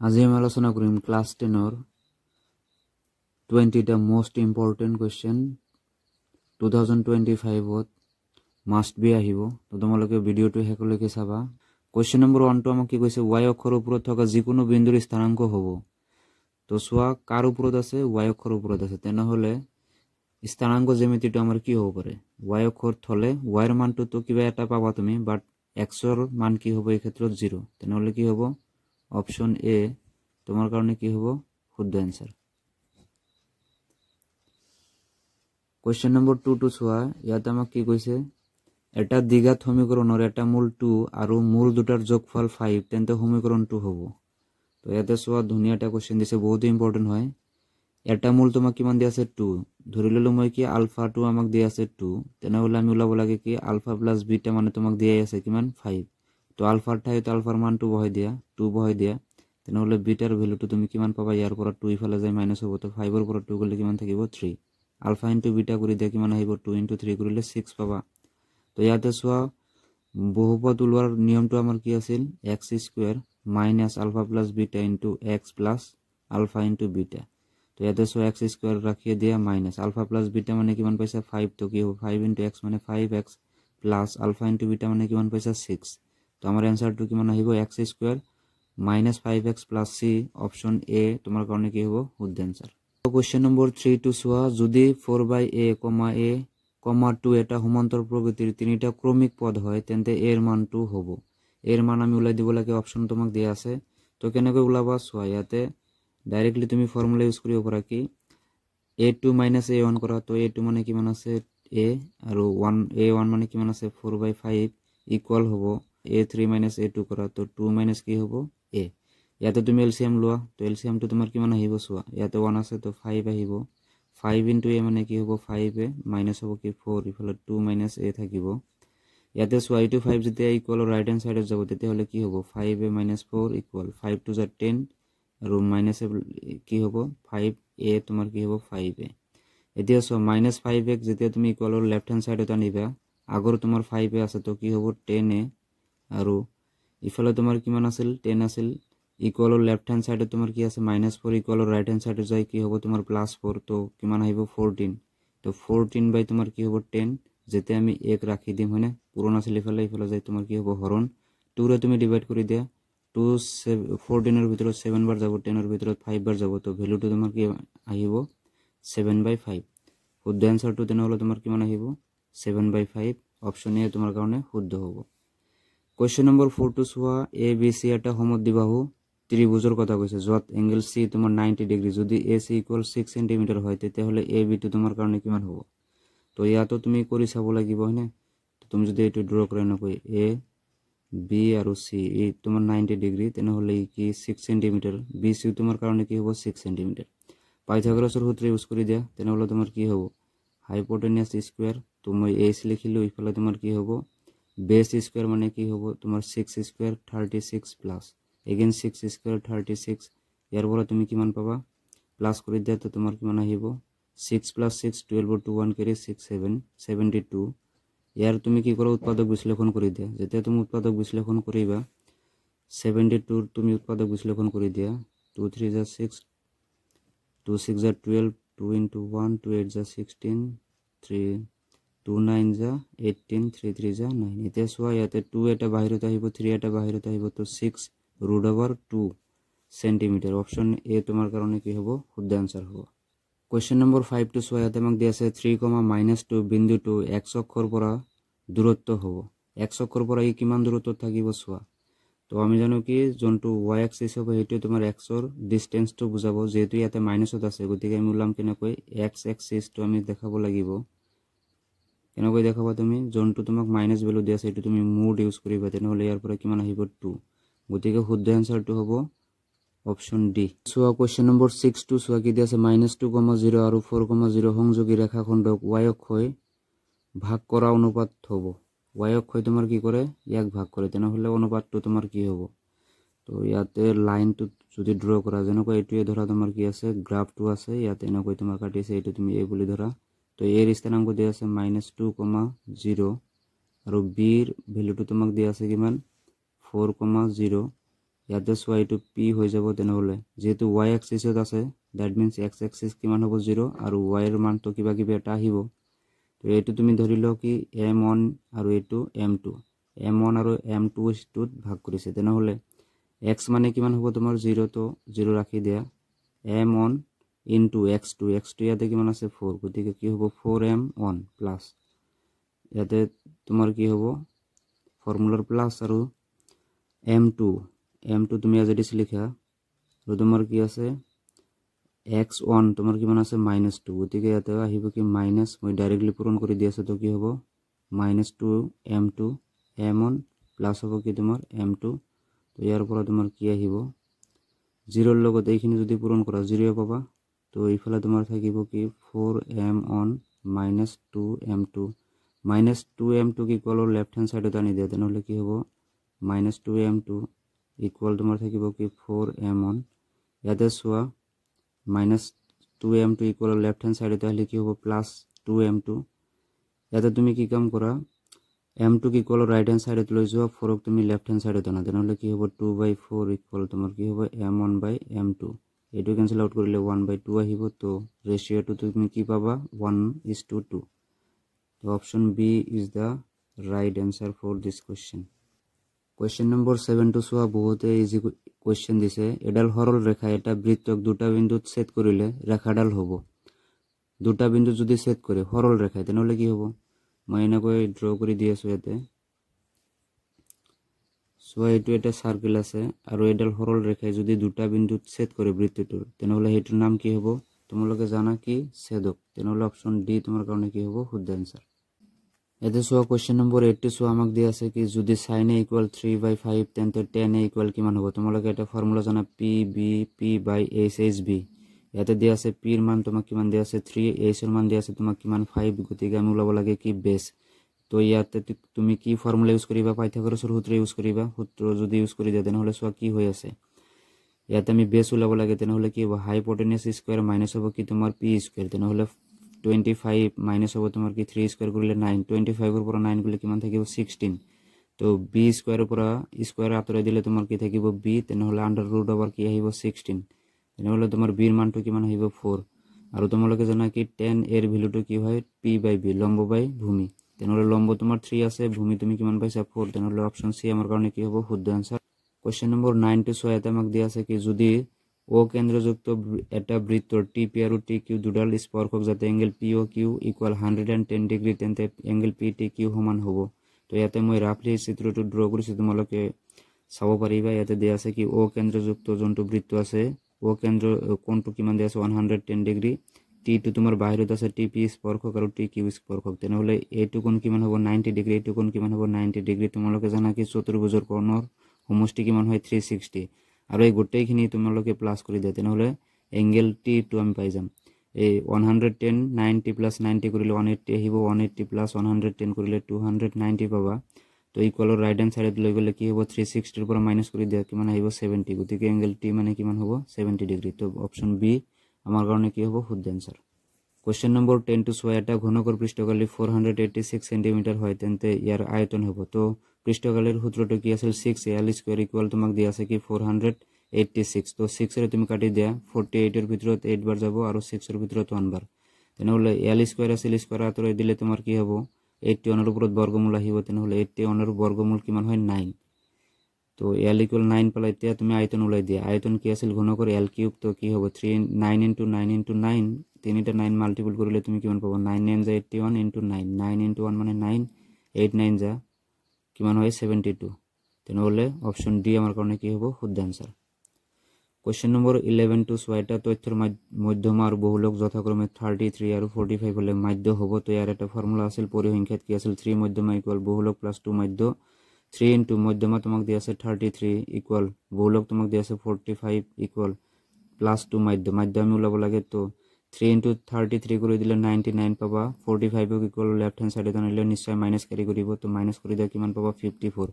আজি আমি আলোচনা কৰিম ক্লাস 10 20টা মোস্ট ইম্পৰ্টেন্ট কোৱেশ্চন 2025 ত মাস্ট বি আহিব তো তোমালোকে ভিডিওটো হেকলৈকে চাবা কোৱেশ্চন নম্বৰ 1 টো আমাক কি কৈছে y অক্ষৰ ওপৰত থকা যিকোনো বিন্দুৰ স্থানাংক হ'ব তো সোৱা কাৰ ওপৰত আছে y অক্ষৰ ওপৰত আছে তেনেহলে স্থানাংক জ্যামিতিটো আমাৰ কি হ'ব পাৰে y অক্ষৰ থলে y ৰ মানটো তো কিবা এটা পাবা তুমি বাট x ৰ মান কি হ'ব এই ক্ষেত্ৰত 0 তেনেহলে কি হ'ব অপশন এ তোমার কারণে কি হবো শুদ্ধ आंसर क्वेश्चन नंबर 2 টু সোয়া ইয়াতে আমাক কি কৈছে এটা দ্বিঘাত সমীকৰণৰ এটা মূল 2 আৰু মূল দুটাৰ যোগফল 5 তেন্তে সমীকৰণ 2 হ'ব তো ইয়াতে সোয়া ধুনিয়া এটা কোশ্চেন দিছে বহুত ইম্পৰ্টেন্ট হয় এটা মূল তোমাক কিমান দিয়া আছে 2 ধৰি ললো মই কি আলফা 2 আমাক দিয়া আছে 2 তেনেহলে আমি উলাব লাগে কি আলফা প্লাস বিটা মানে তোমাক দিয়া আছে কিমান 5 তো আলফাৰ ঠাইত আলফাৰ মান 2 বহাই দিয়া 2 বহাই দিয়া তেনেহলে বিটাৰ ভ্যালুটো তুমি কিমান পাবা ইয়াৰ পৰা 2 ইফালে যায় মাইনাস হ'ব তো 5 ৰ পৰা 2 গলে কিমান থাকিব 3 আলফা ইনটু বিটা কৰি দিয়া কিমান আহিব 2 ইনটু 3 কৰিলে 6 পাবা তো ইয়াতে সোয়া বহুপদ উলোৱাৰ নিয়মটো আমাৰ কি আছিল x square minus alpha plus beta into x plus alpha into beta তো ইয়াতে সোয়া x স্কয়াৰ ৰাখিয়ে দিয়া মাইনাস আলফা প্লাস বিটা মানে কিমান পাইছা 5 তো কি হ'ব 5 ইনটু x মানে 5x plus alpha into beta মানে কিমান পাইছা 6 তো আমাৰ आंसरটো কিমান আহিব x square minus 5x plus c option a তোমার কারণে কি হবে শুদ্ধ आंसर क्वेश्चन नंबर 3 টু সোয়া যদি 4/a, a, 2 এটা সমান্তর প্রকৃতির তিনিটা ক্রমিক পদ হয় তেন্তে এর মান 2 হবে এর মান আমি উলাই দিব লাগে অপশন তোমাক দিয়া আছে তো কেনেকৈ উলাবা সোয়া ইয়াতে ডাইরেক্টলি তুমি ফর্মুলা ইউজ করিব পারা কি a2 a1 করা তো a2 মানে কিমান আছে a আৰু 1 a1 মানে কিমান আছে 4/5 ইকুয়াল হবে a3 a2 করা তো 2 কি হবে a ইয়াতে তুমি এলসিএম লোৱা তো এলসিএম তো তোমাৰ কিমান আহিব সোৱা ইয়াতে 1 আছে তো 5 আহিব 5 ইনটু a মানে কি হ'ব 5a মাইনাস হ'ব কি 4 ইফালে 2 a থাকিব ইয়াতে সোৱা ইটো 5 যেতিয়া ইকুয়াল রাইট হ্যান্ড সাইডত যাব তেতিয়া হলে কি হ'ব 5a 4 ইকুয়াল 5 টু 10 আৰু মাইনাস কি হ'ব 5a তোমাৰ কি হ'ব 5a এতিয়া সোৱা -5x যেতিয়া তুমি ইকুয়াল লেফট হ্যান্ড সাইডত আনিবা আগৰ তোমাৰ 5a আছে তো কি হ'ব 10a আৰু ইফালে তোমাৰ কিমান আছিল 10 আছিল ইকুয়াল লেফট হ্যান্ড সাইডে তোমার কি আছে -4 ইকুয়াল রাইট হ্যান্ড সাইডে যায় কি হবে তোমার +4 তো কিমান আহিব 14 তো 14 বাই তোমার কি হবে 10 যেতে আমি 1 রাখি দিম হনে পুরোনা ছিল ইফালে যায় তোমার কি হবে হরণ 2 রে তুমি ডিভাইড কৰি দিয়া 2 14 এৰ ভিতৰত 7 বাৰ যাব 10 এৰ ভিতৰত 5 বার যাব তো ভ্যালুটো তোমার কি আহিব 7/5 শুদ্ধ आंसरটো তেনেহলে তোমার কিমান আহিব 7/5 অপশন এ তোমার কারণে শুদ্ধ হ'ব question number 4 two soya A B সি এটা সমদ্বিবাহু ত্ৰিভুজৰ কথা কৈছে যত এঙ্গেল সি তোমাৰ 90 ডিগ্ৰী যদি এসি ইকুয়াল 6 সেন্টিমিটাৰ হয় তেতিয়াহলে এ বি টো তোমাৰ কাৰণে কিমান হ'ব তো ইয়াতো তুমি কৰি চাব লাগিব হয়নে তো তুমি যদি এটো ড্ৰ কৰা নকই এ বি আৰু সি এই তোমাৰ 90 ডিগ্ৰী তেনেহলে কি 6 সেন্টিমিটাৰ বি সি তোমাৰ কাৰণে কি হ'ব 6 সেন্টিমিটাৰ পাইথাগোৰাসৰ সূত্ৰ ইউজ কৰি দিয়া তেনেহলে তোমাৰ কি হ'ব হাইপোটেনিয়াস স্কয়াৰ তুমি এস লিখিলো ইফালে তোমাৰ কি হ'ব बेस स्क्वायर माने की होबो तुम्हार 6 स्क्वायर 36 प्लस अगेन 6 स्क्वायर 36 यार बोला তুমি কিমান পাবা প্লাস কৰি দিয়া তো তোমাৰ কিমান আহিব 6 + 6 12 টু 1 কৰি 6 7 72 ইয়াৰ তুমি কি কৰা উৎপাদক বিশ্লেষণ কৰি দিয়া যেতিয়া তুমি উৎপাদক বিশ্লেষণ কৰিবা 72 তুমি উৎপাদক বিশ্লেষণ কৰি দিয়া 2 3 * 6 2 6 * 12 2 * 1 2 8 * 16 3 2 9 जा 18 3 3 जा 9 এতিয়া সোয়া ইয়াতে 2 এটা বাহিৰত আহিব 3 এটা বাহিৰত আহিব তো 6√2 সেন্টিমিটার অপশন এ তোমার কারণে কি হ'ব শুদ্ধ आंसर হ'ব क्वेश्चन नंबर 5 টু সোয়া ইয়াতে আমাক দিয়া আছে 3, -2 বিন্দুটো x অক্ষৰ পৰা দূৰত্ব হ'ব x অক্ষৰ পৰা ই কিমান দূৰত্ব থাকিব সোয়া তো আমি জানো কি যোনটো y axis হ'ব হেতু তোমাৰ x ৰ ডিসটেন্সটো বুজাব যেহেতু ইয়াতে মাইনাসত আছে গতিকে আমি উলাম কেনেকৈ x axis টো আমি দেখাব লাগিব কেনেকৈ দেখাবা তুমি যোনটো তোমাক মাইনাস ভ্যালু দিয়া আছে এটো তুমি মোড ইউজ কৰিবা তেনেহলে ইয়াৰ পৰা কিমান আহিব 2 গতিকে শুদ্ধ आंसरটো হ'ব অপশন ডি সোয়া क्वेश्चन नंबर 6 টু সোয়া কি দিয়া আছে -2, 0 আৰু 4, 0 সংযোগী ৰেখাখণ্ডক y অক্ষয় ভাগ কৰা অনুপাত হ'ব y অক্ষয় তোমাৰ কি কৰে ইয়াক ভাগ কৰে তেনেহলে অনুপাতটো তোমাৰ কি হ'ব তো ইয়াতে লাইনটো যদি ড্ৰ কৰা যেনেকৈ এটোৱে ধৰা তোমাৰ কি আছে গ্ৰাফটো আছে ইয়াতে এনেকৈ তোমাৰ কাটিছে এটো তুমি এই বুলি ধৰা তো এৰ স্থানাঙ্ক দিয়া আছে -2, 0 আৰু b এৰ ভ্যালুটো তোমাক দিয়া আছে কিমান 4, 0 ইয়াতে চোৱা এইটো p হৈ যাব তেনেহলে যেহেতু y এক্সিছত আছে দ্যাট মিন্স x এক্সিস কিমান হ'ব 0 আৰু y এৰ মান তো কিবা কিবা এটা আহিব তো এইটো তুমি ধৰি লও কি m1 আৰু এইটো m2 m1 আৰু m2 টোত ভাগ কৰিছে তেনেহলে x মানে কিমান হ'ব তোমাৰ 0 তো 0 ৰাখি দিয়া m1 into x2 ইয়াতে কিমান আছে 4 গতিকে কি হ'ব 4m1 প্লাস ইয়াতে তোমাৰ কি হ'ব ফৰ্মুলাৰ প্লাস আৰু m2 তুমি আজি দিছ লিখা আৰু তোমাৰ কি আছে x1 তোমাৰ কিমান আছে -2 গতিকে ইয়াতে আহিব কি মাইনাস মই ডাইৰেক্টলি পূৰণ কৰি দি আছে তো কি হ'ব -2m2 m1 প্লাস হ'ব কি তোমাৰ m2 তো ইয়াৰ পৰা তোমাৰ কি আহিব 0 ৰ লগত এইখিনি যদি পূৰণ কৰা 0 পাবা তো এইফালে তোমাৰ থাকিব কি 4m1 -2m2 -2m2 কি ইকুয়াল লেফট হ্যান্ড সাইডত আনি দিয়া তেনেহলে কি হ'ব -2m2 ইকুয়াল তোমাৰ থাকিব কি 4m1 ইয়াতে চোৱা -2m2 ইকুয়াল লেফট হ্যান্ড সাইডত আহিলে কি হ'ব +2m2 ইয়াতে তুমি কি কাম কৰা m2 কি ইকুয়াল ৰাইট হ্যান্ড সাইডত লৈ যোৱা 4 ক তুমি লেফট হ্যান্ড সাইডত আনা তেনেহলে কি হ'ব 2/4 ইকুয়াল তোমাৰ কি হ'ব m1/m2 এটো ক্যান্সেল আউট কৰিলে 1/2 আহিব তো রেশিওটো তুমি কি পাবা 1:2 তো option B is the right answer for this question question number 7 টু সোয়া বহুতে ইজি কোশ্চেন দিছে এডাল সরল রেখা এটা বৃত্তক দুটা বিন্দুত ছেদ করিলে রেখাডাল হ'ব দুটা বিন্দু যদি ছেদ করে সরল রেখায় তেনহলে কি হ'ব মই এনেকৈ ড্র কৰি দি আছো ইয়াতে সোয়া এটো এটা সাৰ্কেল আছে আৰু এডাল সৰল ৰেখায় যদি দুটা বিন্দুত ছেদ কৰে বৃত্তটোৰ তেনহলে হেতুৰ নাম কি হ'ব তোমালোকে জানা কি ছেদক তেনহলে অপশন ডি তোমাৰ কাৰণে কি হ'ব শুদ্ধ আনসাৰ এতে সোয়া কোশ্চেন নম্বৰ 8 সোয়া আমাক দিয়া আছে কি যদি sin a = 3/5 তেন্তে tan a = কিমান হ'ব তোমালোকে এটা ফর্মুলা জানা p b p / h b ইয়াতে দিয়া আছে p এর মান তোমাক কিমান দিয়া আছে 3 h এর মান দিয়া আছে তোমাক কিমান 5 গতিকে আমি ওলাব লাগে কি বেস তো ইয়াতে তুমি কি ফর্মুলা ইউজ করিবা পাইথাগোরাসের সূত্র ইউজ করিবা সূত্র যদি ইউজ করি দেন তাহলে সোয়া কি হৈ আছে ইয়াতে আমি বেস ওলাব লাগে তেনেহলে কি হ'ব হাইপোটেনাস স্কয়ার মাইনাস হ'ব কি তোমাৰ p স্কয়াৰ তেনেহলে 25 মাইনাস হ'ব তোমাৰ কি 3 স্কয়াৰ কৰিলে 9 25 এৰ পৰা 9 গলে কিমান থাকিব 16 তো b স্কয়াৰ এৰ পৰা স্কয়াৰ আতৰাই দিলে তোমাৰ কি থাকিব b তেনেহলে আন্ডাৰ ৰুট ওভাৰ কি আহিব 16 তেনেহলে তোমাৰ b এৰ মানটো কিমান আহিব 4 আৰু তোমালোকে জানা কি tan এর ভ্যালুটো কি হয় p/b লম্ব বাই ভূমি তেনেহলে লম্ব তোমাৰ 3 আছে ভূমি তুমি কিমান পাইছা 4 তেনেহলে অপশন সি আমাৰ কাৰণে কি হ'ব শুদ্ধ আনসাৰ কোশ্চেন নম্বৰ 9 টু 6 এতে আমাক দিয়া আছে কি যদি ও কেন্দ্রযুক্ত এটা বৃত্তর TP আৰু TQ দুডাল স্পর্শক যাতে অ্যাঙ্গেল POQ ইকুয়াল 110 ডিগ্রি তেন্তে অ্যাঙ্গেল PTQ সমান হ'ব তো ইয়াতে মই রাফলি চিত্ৰটো ড্ৰ কৰিছো তোমালোকে চাব পাৰিবা ইয়াতে দিয়া আছে কি ও কেন্দ্রযুক্ত যোনটো বৃত্ত আছে ও কেন্দ্র কোণটো কিমান দিয়া আছে 110 ডিগ্রি T2 তোমাৰ বাহিৰত আছে TP স্পৰ্শক আৰু TQ স্পর্শক তেনেহলে এইটো কোণ কিমান হ'ব 90 ডিগ্রি এইটো কোণ কিমান হ'ব 90 ডিগ্রি তোমালোকে জানা কি চতুৰ্ভুজৰ কোণৰ সমষ্টি কিমান হয় 360 আৰু এই গোটেইখিনি তোমালোকে প্লাস কৰি দিয়া তেনেহলে অ্যাঙ্গেল T2 আমি পাই যাম এই 110 90 প্লাস 90 কৰিলে 180 আহিব 180 প্লাস 110 কৰিলে 290 পাবা তো ইকুয়াল ৰাইট হ্যান্ড সাইডত লৈ গলে কি হ'ব 360 এৰ পৰা মাইনাস কৰি দিয়া কিমান আহিব 70 গতিকে অ্যাঙ্গেল T মানে কিমান হ'ব 70 ডিগ্রি তো অপশন বি আমাৰ কাৰণে কি হ'ব শুদ্ধ আনসাৰ কোশ্চেন নম্বৰ 10 টু 6 এটা ঘনকৰ পৃষ্ঠকালি 486 সেন্টিমিটাৰ হয় তেন্তে ইয়াৰ আয়তন হ'ব তো পৃষ্ঠকালিৰ সূত্ৰটো কি আছিল 6l স্কয়ার ইকুয়াল তোমাক দিয়া আছে কি 486 তো 6 এর তুমি কাটি দিয়া 48 এর ভিতৰত 8 বাৰ যাব আৰু 6 এৰ ভিতৰত 1 বাৰ তেনেহলে l স্কয়াৰ আছিল স্কয়াৰ আতৰাই দিলে তোমাৰ কি হ'ব 81 এৰ উপৰত বর্গমূল আহিব তেনেহলে 81 এর বর্গমূল কিমান হয় 9 তো l = 9 পালে এতিয়া তুমি আয়তন উলাই দিয়া আয়তন কি আছিল ঘনকৰ l কিউব তো কি হ'ব 9 * 9 * 9 তিনিটা 9 মাল্টিপল কৰিলে তুমি কিমান পাবা 9 9 যা 81 * 9 9 * 1 মানে 9 8 9 যা কিমান হয় 72 তেনেহলে অপশন ডি আমাৰ কাৰণে কি হ'ব শুদ্ধ আনসাৰ কোশ্চেন নম্বৰ 11 টু 6 তথ্যৰ মধ্যমা আৰু বহুলক যথাক্ৰমে 33 আৰু 45 হলে মাধ্য হ'ব তো ইয়াৰ এটা ফৰ্মুলা আছিল পৰিসংখ্যাত কি আছিল 3 মধ্যমা ইকুয়াল বহুলক প্লাস 2 মাধ্য 3 ইনটু মধ্যমা তোমাক দিয়া আছে 33 ইকুয়াল বহুলক তোমাক দিয়া আছে 45 ইকুয়াল প্লাস 2 মাধ্য মাধ্য আমি ওলাব লাগে তো 3 ইনটু 33 কৰি দিলে 99 পাবা 45 ইকুয়াল লেফট হ্যান্ড সাইডে আনিলে নিশ্চয় মাইনাস ক্যারি কৰিব তো মাইনাস কৰি দিয়া কিমান পাবা 54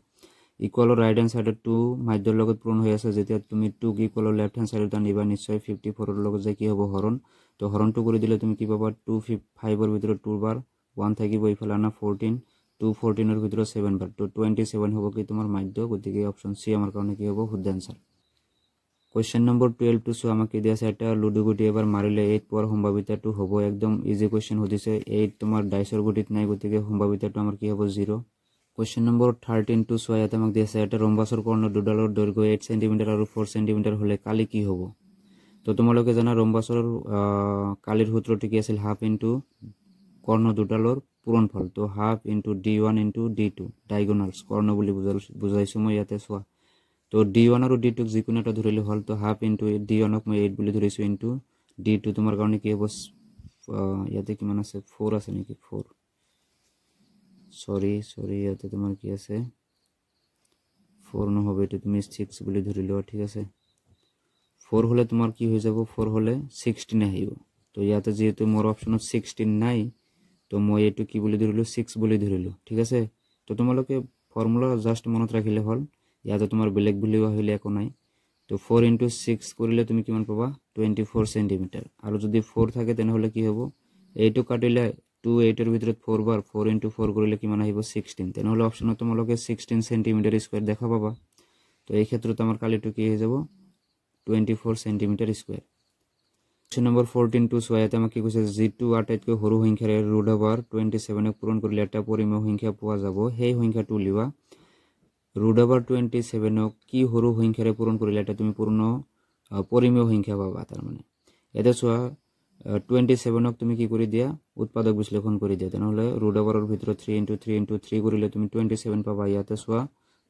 ইকুয়াল ৰাইট হ্যান্ড সাইডে 2 মাধ্যৰ লগত পূৰণ হৈ আছে যেতিয়া তুমি 2 ক ইকুয়াল লেফট হ্যান্ড সাইডে আনিবা নিশ্চয় 54 এর লগত যে কি হ'ব হৰণ তো হৰণটো কৰি দিলে তুমি কি পাবা 2 5 এৰ ভিতৰত 2 বাৰ 1 থাকিব ইফালে না 14 214 এর ভিতরে 7 বার তো 27 হবে কি তোমার মাধ্য গতিকে অপশন সি আমার কারণে কি হবে শুদ্ধ answer question number 12 two so আমাকে দিয়েছে এটা লুডো গুটি এবার মারিলে 8 পর সম্ভাবিতাটো হবে একদম ইজি क्वेश्चन হদিছে 8 তোমার ডাইসর গুটিত নাই গতিকে সম্ভাবিতাটো আমার কি হবে 0 क्वेश्चन नंबर 13 টু সো ইয়াতে আমাকে দিয়েছে এটা ৰম্বাসৰ কৰ্ণ দুডালৰ দৈৰ্ঘ্য 8 সেমি আৰু 4 সেমি হলে কালি কি হ'ব তো তোমালোকে জানা ৰম্বাসৰ কালিৰ সূত্ৰটো কি আছিল হাফ ইনটু কৰ্ণ দুডালৰ পূৰণফল তো half into d1 into d2 diagonals কৰ্ণ বুলি বুজাইছো মই ইয়াতে চোৱা তো d1 আৰু d2 ক যিকোনো এটা ধৰিলে হল তো হাফ ইনটু d1 ক মই 8 বুলি ধৰিছো ইনটু d2 তোমাৰ কাৰণে কি হ'ব ইয়াতে কিমান আছে 4 আছে নেকি 4 সরি ইয়াতে তোমার কি আছে 4 ন হবে এটা তুমি 6 বুলি ধৰি লোৱা ঠিক আছে 4 হলে তোমার কি হৈ যাব 4 হলে 16 আহিব তো ইয়াতে যেহেতু মোৰ অপশনত 16 নাই তো মই এটো কি বুলি ধৰিলো 6 বুলি ধৰিলো ঠিক আছে তো তোমালোকে ফৰ্মুলা জাস্ট মনত ৰাখিলে হল ইয়াতে তোমাৰ বেলেগ বুলি আহিলে একো নাই তো 4 * 6 কৰিলে তুমি কিমান পাবা 24 সেমি আৰু যদি 4 থাকে তেনেহলে কি হ'ব এইটো কাটিলে 2 8 এর ভিতৰত 4 বাৰ 4 * 4 কৰিলে কিমান আহিব 16 তেনেহলে অপশনত তোমালোকে 16 সেমি স্কয়াৰ দেখা পাবা তো এই ক্ষেত্ৰত আমাৰ কালিটো কি হৈ যাব 24 সেমি স্কয়ার क्वेश्चन नंबर 14 টু সোয়াতে আমাক কি কৈছে g2 আটাইতকৈ সৰু সংখ্যাৰে ৰুট ওভাৰ 27 ক পূৰণ কৰিলে এটা পৰিমেয় সংখ্যা পোৱা যাব সেই সংখ্যাটো লিবা ৰুট ওভাৰ 27 ক কি সৰু সংখ্যাৰে পূৰণ কৰিলে এটা তুমি পূৰ্ণ পৰিমেয় সংখ্যা পাবা তাৰ মানে এটা সোয়া 27 ক তুমি কি কৰি দিয়া উৎপাদক বিশ্লেষণ কৰি দিয়া তেনেহলে ৰুট ওভাৰৰ ভিতৰত 3 * 3 * 3 কৰিলে তুমি 27 পাবা ইয়াতে সোয়া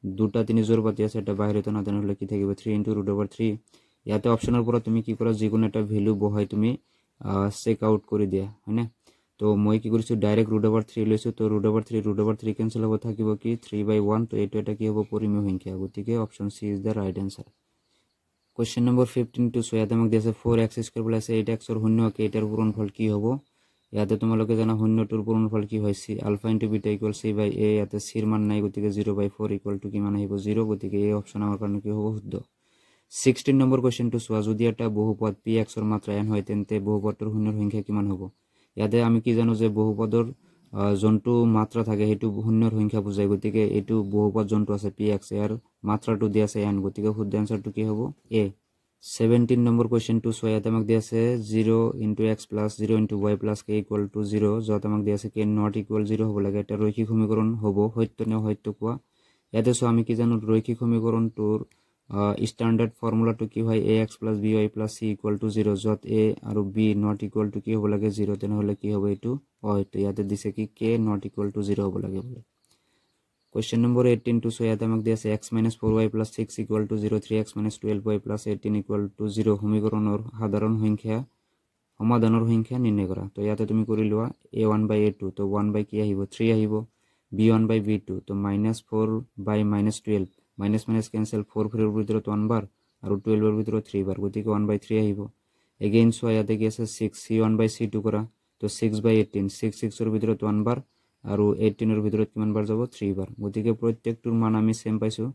দুটা তিনি জোৰ পাতি আছে এটা বাহিৰতে না তেনেহলে কি থাকিব 3 * √3 ইয়াতে অপশনৰ পৰা তুমি কি কৰা যিকোনো এটা ভ্যালু বহাই তুমি চেক আউট কৰি দিয়া হয়নে তো মই কি কৰিছো ডাইৰেক্ট √3 লৈছো তো √3 ক্যান্সেল হ'ব থাকিব কি 3/1 তো এটো এটা কি হ'ব পৰিমেয় সংখ্যা গতিকে option C is the right answer question number 15 two so ইয়াতে আমাক দিছে 4x² + 8x ৰ শূন্য কে এটাৰ পূৰণফল কি হ'ব ইয়াতে তোমালোকে জানা শূন্যটোৰ পূৰণফল কি হয় c α * β = c/a ইয়াতে c ৰ মান নাই গতিকে 0/4 = কিমান আহিব 0 গতিকে এই অপশন আমাৰ কাৰণে কি হ'ব শুদ্ধ 16 নম্বৰ কোৱেশ্চন টু সোৱা যদি এটা বহুপদ px ৰ মাত্ৰা n হয় তেন্তে বহুপদৰ শূন্যৰ সংখ্যা কিমান হ'ব ইয়াতে আমি কি জানো যে বহুপদৰ জন্তু মাত্ৰা থাকে হেতু শূন্যৰ সংখ্যা বুজায় গতিকে এটো বহুপদ জন্তু আছে px এৰ মাত্ৰাটো দিয়া আছে n গতিকে শুদ্ধ आंसरটো কি হ'ব a 17 নম্বৰ কোৱেশ্চন টু সোৱা ইয়াতে আমাক দিয়া আছে 0 * x + 0 * y + k = 0 যত আমাক দিয়া আছে k ≠ 0 হ'ব লাগে এটা ৰৈখিক সমীকৰণ হ'ব সত্য নে অসত্য কোৱা ইয়াতে সো আমি কি জানো ৰৈখিক সমীকৰণটোৰ স্ট্যান্ডার্ড ফর্মুলাটো কি হয় ax + by + c = 0 যত a আৰু b ≠ কি হ'ব লাগে 0 তেনেহলে কি হ'ব এটো অসত্য ইয়াতে দিছে কি k ≠ 0 হ'ব লাগে বলে क्वेश्चन नंबर 18 টু সো ইয়াতে আমাক দিয়া আছে x - 4y + 6 = 0 3x - 12y + 18 = 0 সমীকৰণৰ সাধাৰণ সংখ্যা সমাধানৰ সংখ্যা নিৰ্ণয় কৰা তো ইয়াতে তুমি কৰি লোৱা a1/a2 তো 1 কি আহিব 3 আহিব b1/b2 তো -4/-12 মাইনাস ক্যান্সেল 4 ফিরের ভিতৰত 1 বাৰ আৰু 12 এৰ ভিতৰত 3 বার গতিকে 1/3 আহিব এগেইন সো ইয়াতে কি আছে 6 c1/c2 কৰা তো 6/18 6 এৰ ভিতৰত 1 বাৰ আৰু 18 এৰ ভিতৰত কিমান বাৰ যাব 3 বাৰ গতিকে প্ৰত্যেকটোৰ মান আমি সেম পাইছো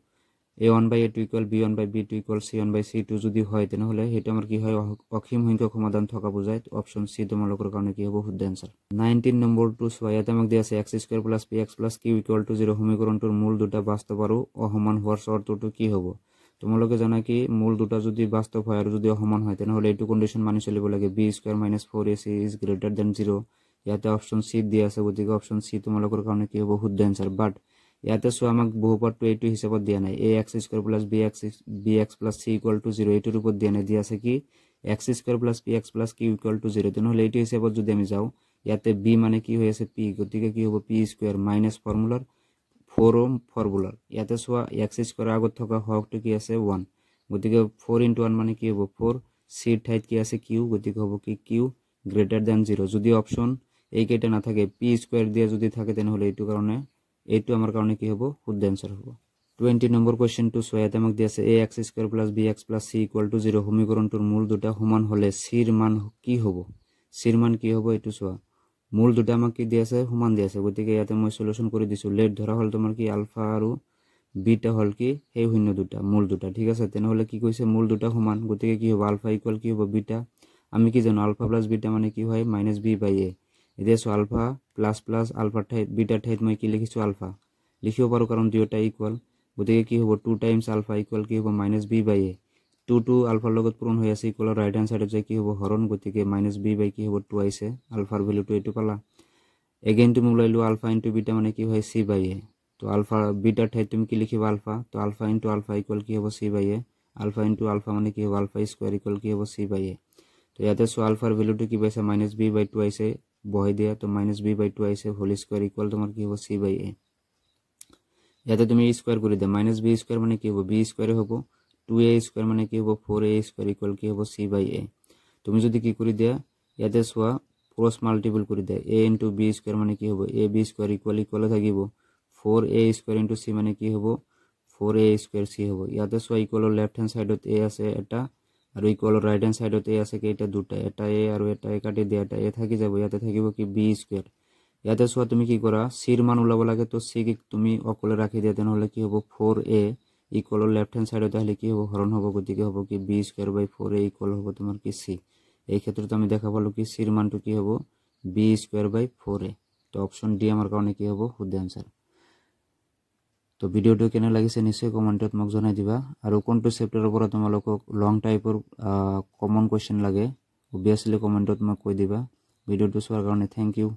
a1/a2 = b1/b2 = c1/c2 যদি হয় তেনেহলে হেতু আমাৰ কি হয় অসীম সংখ্যক সমাধান থকা বুজায় অপশন সি তোমালোকৰ কাৰণে কি হ'ব শুদ্ধ आंसर 19 নম্বৰ টু সোৱা ইয়াতে আমাক দিয়া আছে x² + px + q = 0 সমীকৰণটোৰ মূল দুটা বাস্তৱ আৰু অসমান হোৱাৰ শৰ্তটো কি হ'ব তোমালোকে জানা কি মূল দুটা যদি বাস্তৱ হয় আৰু যদি অসমান হয় তেনেহলে এইটো কন্ডিশন মানি চলিব লাগে b² - 4ac > 0 ইয়াতে অপশন সি দিয়া আছে গতিকে অপশন সি তোমালোকৰ কাৰণে কি হ'ব শুদ্ধ आंसर বাট ইয়াতে সো আমাক বহুপদটো এইটো হিচাপত দিয়া নাই ax² + bx + c = 0 এইটোৰ ওপৰত দিয়া নাই দিয়া আছে কি x² + px + q = 0 তেনেহলে এইটো হিচাপত যদি আমি যাও ইয়াতে b মানে কি হৈ আছে p গতিকে কি হ'ব p² মাইনাস ফৰ্মুলাৰ 4 ওম ফৰ্মুলাৰ ইয়াতে সো x² আগত থকা হকটো কি আছে 1 গতিকে 4 * 1 মানে কি হ'ব 4 c ঠাইত কি আছে q গতিকে হ'ব কি q > 0 যদি অপশন এই কেইটা না থাকে p² দিয়া যদি থাকে তেনেহলে এইটো কাৰণে এইটো আমাৰ কাৰণে কি হ'ব শুদ্ধ आंसर হ'ব 20 নম্বৰ কোৱেশ্চন টু সোৱা ইয়াতে আমাক দিয়া আছে ax² + bx + c = 0 সমীকৰণটোৰ মূল দুটা সমান হলে c ৰ মান কি হ'ব c ৰ মান কি হ'ব এইটো সোৱা মূল দুটা আমাক কি দিয়া আছে সমান দিয়া আছে গতিকে ইয়াতে মই সলিউশন কৰি দিছো লেট ধৰা হল তোমাৰ কি আলফা আৰু বিটা হল কি এই শূন্য দুটা মূল দুটা ঠিক আছে তেনেহলে কি কৈছে মূল দুটা সমান গতিকে কি হ'ব আলফা = কি হ'ব বিটা আমি কি জানো আলফা + বিটা মানে কি হয় -b/a এতিয়া চোৱা আলফা প্লাছ প্লাছ আলফাৰ ঠাইত বিটাৰ ঠাইত মই কি লিখিছোঁ আলফা লিখিব পাৰোঁ কাৰণ দুয়োটা ইকুৱেল গতিকে কি হ'ব 2 টাইমছ আলফা ইকুৱেল কি হ'ব -b/a 2 আলফাৰ লগত পূৰণ হৈ আছে ইকুৱেলৰ ৰাইট হেণ্ড সাইডত যায় কি হ'ব হৰণ গতিকে -b/, কি হ'ব 2 আহিছে আলফাৰ ভ্যালুটো এইটো পালা এগেইন তুমি ওলাইলো আলফা ইনটু বিটা মানে কি হয় c/a তো আলফা বিটাৰ ঠাইত তুমি কি লিখিবা আলফা তো আলফা ইনটু আলফা ইকুৱেল কি হ'ব c/a আলফা ইনটু আলফা মানে কি হ'ব আলফা স্কয়ার ইকুৱেল কি হ'ব c/a তো ইয়াতে সো আলফাৰ ভ্যালুটো কি পাইছে -b/2 আহিছে বহাই দিয়া তো -b/2 আহিছে হোল স্কয়ার ইকুৱেল তোমাৰ কি হ'ব c/a ইয়াতে তুমি স্কয়াৰ কৰি দিয়া -b স্কয়ার মানে কি হ'ব b স্কয়ার হ'ব 2a স্কয়ার মানে কি হ'ব 4a স্কয়ার ইকুৱেল কি হ'ব c/a তুমি যদি কি কৰি দিয়া ইয়াতে সোয়া ক্ৰস মাল্টিপল কৰি দিয়া a * b স্কয়াৰ মানে কি হ'ব ab স্কয়াৰ ইকুৱেল থাকিব 4a স্কয়াৰ * c মানে কি হ'ব 4a স্কয়াৰ c হ'ব ইয়াতে সোয়া ইকুৱেলৰ লেফট হ্যান্ড সাইডত a আছে এটা আৰু ইকুৱেলৰ ৰাইট হ্যান্ড সাইডত a আছে কেইটা দুটা এটা a আৰু এটা a কাটি দিয়া এটা a থাকি যাব ইয়াতে থাকিব কি b স্কয়ার ইয়াতে সোয়া তুমি কি কৰা c ৰ মান ওলাব লাগে তো c ক তুমি অকলে ৰাখি দিয়া তেনেহলে কি হ'ব 4a ইকুৱেলৰ লেফট হ্যান্ড সাইডত আহিলে কি হ'ব হৰণ হ'ব গতিকে হ'ব কি b স্কয়াৰ বাই 4a ইকুৱেল হ'ব তোমাৰ কি c এই ক্ষেত্ৰত আমি দেখা পালো কি c ৰ মানটো কি হ'ব b স্কয়াৰ বাই 4a তো অপশন ডি আমাৰ কাৰণে কি হ'ব শুদ্ধ আনসাৰ তো ভিডিওটো কেনে লাগিছে নিশ্চয় কমেন্টত মোক জনাই দিবা আৰু কোনটো চেপ্টাৰৰ পৰা তোমালোকক লং টাইপৰ কমন কোৱেশ্চন লাগে অবিয়াসলি কমেন্টত মোক কৈ দিবা ভিডিওটো চোৱাৰ কাৰণে থ্যাংক ইউ